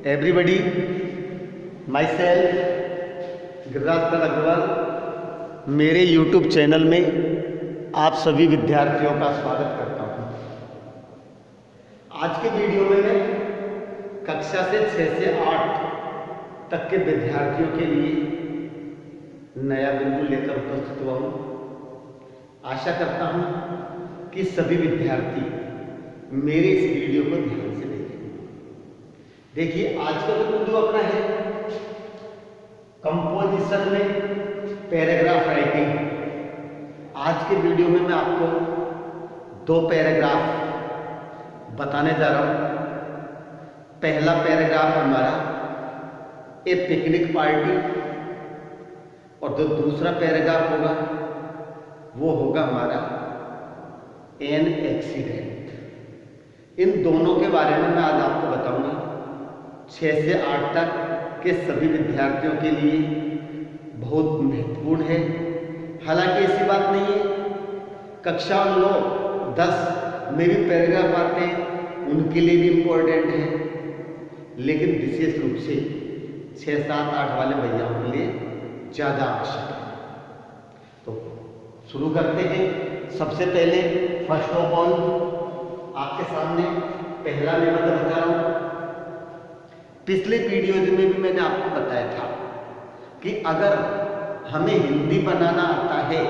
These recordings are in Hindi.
everybody, myself गिरिराज पाल अग्रवाल मेरे YouTube चैनल में आप सभी विद्यार्थियों का स्वागत करता हूँ। आज के वीडियो में मैं कक्षा से 6 से 8 तक के विद्यार्थियों के लिए नया बिंदु लेकर उपस्थित हुआ हूँ। आशा करता हूँ कि सभी विद्यार्थी मेरे इस वीडियो को ध्यान से देखें। देखिए, आज का जो बिंदु अपना है कंपोजिशन में पैराग्राफ राइटिंग। आज के वीडियो में मैं आपको 2 पैराग्राफ बताने जा रहा हूँ। पहला पैराग्राफ हमारा ए पिकनिक पार्टी और जो दूसरा पैराग्राफ होगा वो होगा हमारा एन एक्सीडेंट। इन दोनों के बारे में मैं आज आपको बताऊंगा। 6 से 8 तक के सभी विद्यार्थियों के लिए बहुत महत्वपूर्ण है। हालांकि ऐसी बात नहीं है, कक्षा 9, 10 में भी पैराग्राफ आते हैं, उनके लिए भी इम्पोर्टेंट है, लेकिन विशेष रूप से 6, 7, 8 वाले भैयाओं के लिए ज़्यादा आवश्यक है। तो शुरू करते हैं। सबसे पहले फर्स्ट ऑफ ऑल आपके सामने पहला लेवल बता रहा हूँ। पिछले वीडियोज में भी मैंने आपको बताया था कि अगर हमें हिंदी बनाना आता है,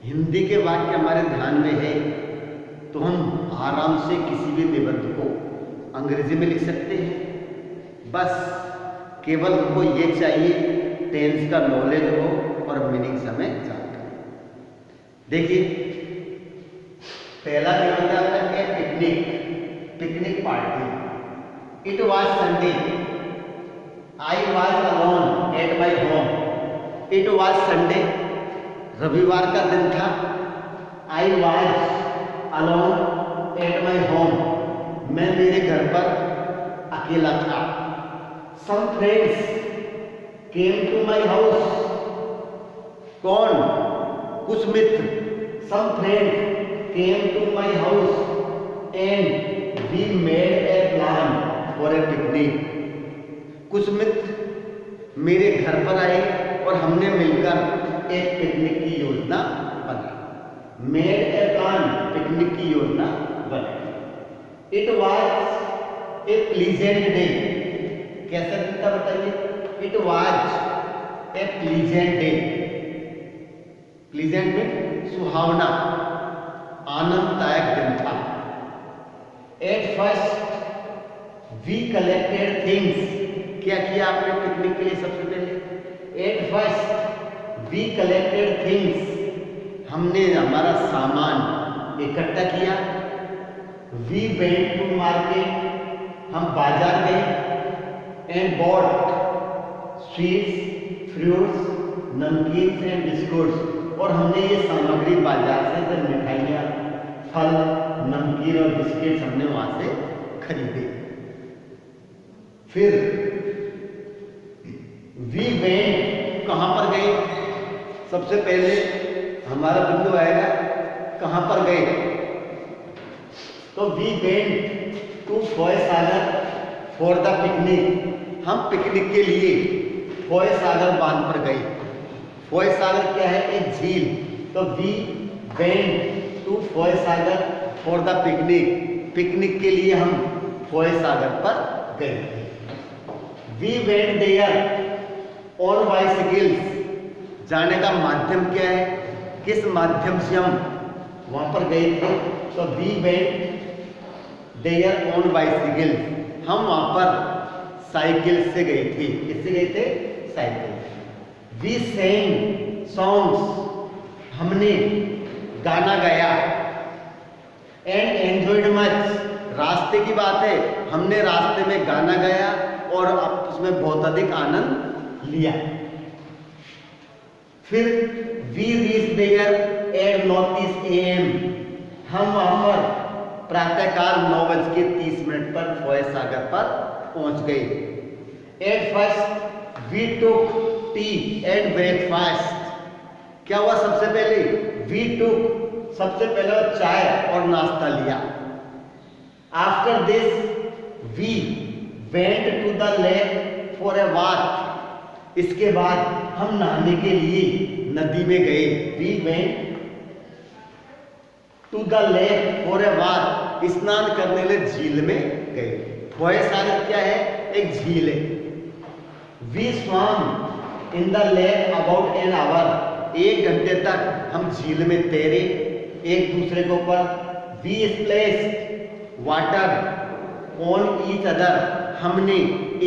हिंदी के वाक्य हमारे ध्यान में है, तो हम आराम से किसी भी निबंध को अंग्रेजी में लिख सकते हैं। बस केवल हमको ये चाहिए टेंस का नॉलेज हो और मीनिंग समय जानकारी। देखिए, पहला निबंध है picnic party. It was Sunday, I was alone at my home. It was Sunday, रविवार का दिन था। I was alone at my home, मैं मेरे घर पर अकेला था। Some friends came to my house, कौन? कुछ मित्र। Some friends came to my house and we made a plan for a picnic. कुछ मित्र मेरे घर पर आए और हमने मिलकर एक पिकनिक की योजना बनाई। मेड ए प्लान, पिकनिक की योजना बनाई। It was a pleasant day, कैसा दिन था बताइए? It was a pleasant day. Pleasant में सुहावना, आनंददायक दिन था। At first we collected things, क्या किया आपने पिकनिक के लिए? सबसे पहले at first we collected things, हमने हमारा सामान इकट्ठा किया। वी वेंट टू मार्केट, हम बाजार गए। एंड बॉट स्वीट्स, फ्रूट्स, नमकीन एंड बिस्कुट्स, और हमने ये सामग्री बाजार से, मिठाइयाँ, फल, नमकीन और बिस्किट्स हमने वहां से खरीदे। फिर वी वेंट, कहां पर गए? सबसे पहले हमारा बिंदु आएगा कहां पर गए। तो we went to Foy Sagar for the picnic, हम पिकनिक के लिए फॉयसागर बांध पर गए। फॉयसागर क्या है? एक झील। तो we went to Foy Sagar for the picnic, picnic के लिए हम फॉयसागर पर गए। We went there on bicycles, जाने का माध्यम क्या है? किस माध्यम से हम वहां पर गए थे? तो we went there on bicycle, हम वहां पर साइकिल से गए थे। किससे गए थे? साइकिल। वी सेंग सॉन्ग्स, हमने गाना गाया। एंड एंजॉयड मच, रास्ते की बात है, हमने रास्ते में गाना गाया और उसमें बहुत अधिक आनंद लिया। फिर we reach there at 9:30 AM, हम वहां पर प्रातःकाल 9:30 पर फॉयसागर पर पहुंच गए। At first we took tea and breakfast, क्या हुआ? सबसे पहले वी टुक, सबसे पहले चाय और नाश्ता लिया। After this we went to the lake for a bath. इसके बाद हम नहाने के लिए नदी में गए। We went to the lake for a bath, स्नान करने के लिए झील में गए। फॉयसागर क्या है? एक झील है। We swam in the lake about an hour, 1 घंटे तक हम झील में तैरे एक दूसरे के ऊपर। We splashed water on each other, हमने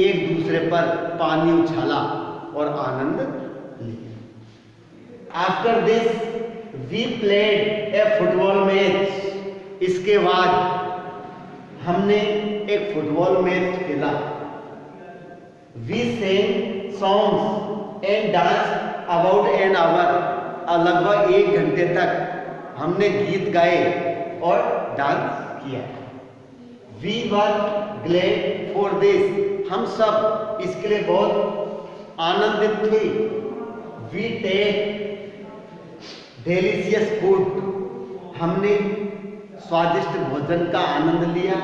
एक दूसरे पर पानी उछाला और आनंद लिया। After this we played a football match, इसके बाद हमने एक फुटबॉल मैच खेला। We sang songs and dance about an hour, लगभग 1 घंटे तक हमने गीत गाए और डांस किया। We were glad for this, हम सब इसके लिए बहुत आनंदित थे। वी टेक डेलिशियस फूड, हमने स्वादिष्ट भोजन का आनंद लिया।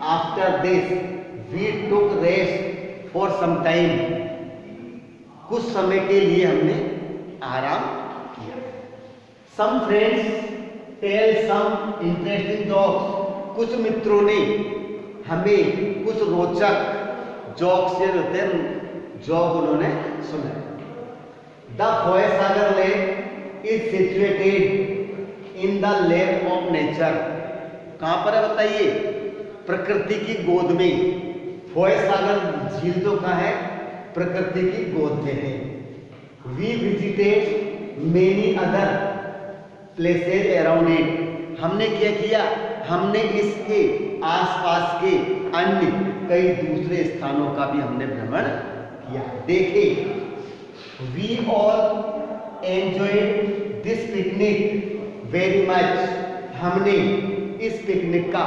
After this we took rest for some time, कुछ समय के लिए हमने आराम किया। Some friends tell some interesting jokes, कुछ मित्रों ने हमें कुछ रोचक जोक्स होते हैं, जोक उन्होंने सुना। The Foy Sagar lake is situated in the lake of nature, कहां पर है बताइए? प्रकृति की गोद में। फॉयसागर झील तो कहां है? प्रकृति की गोद में है। We visited many other places around it, हमने क्या किया? हमने इसके आसपास के अन्य कई दूसरे स्थानों का भी हमने भ्रमण किया, देखे। We all enjoyed this picnic very much, हमने इस पिकनिक का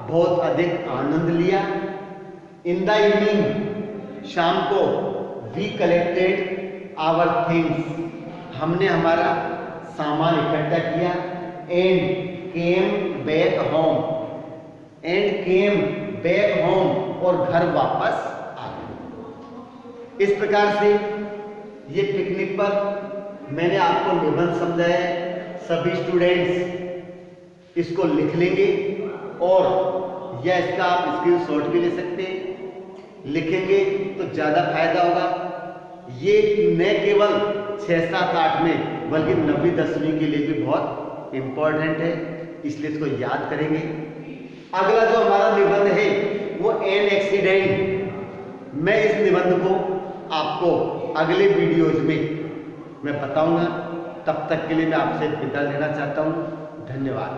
बहुत अधिक आनंद लिया। इन द इवनिंग, शाम को, वी कलेक्टेड आवर थिंग्स, हमने हमारा सामान इकट्ठा किया। And came back home, and came back home, और घर वापस आ गए। इस प्रकार से ये पिकनिक पर मैंने आपको निबंध समझाया। सभी स्टूडेंट्स इसको लिख लेंगे और या इसका आप स्क्रीनशॉट भी ले सकते हैं। लिखेंगे तो ज़्यादा फायदा होगा। ये न केवल 6, 7, 8 में बल्कि 9वीं 10वीं के लिए भी बहुत इम्पोर्टेंट है, इसलिए इसको याद करेंगे। अगला जो हमारा निबंध है वो एन एक्सीडेंट। मैं इस निबंध को आपको अगले वीडियोज में मैं बताऊंगा। तब तक के लिए मैं आपसे विदा लेना चाहता हूं। धन्यवाद।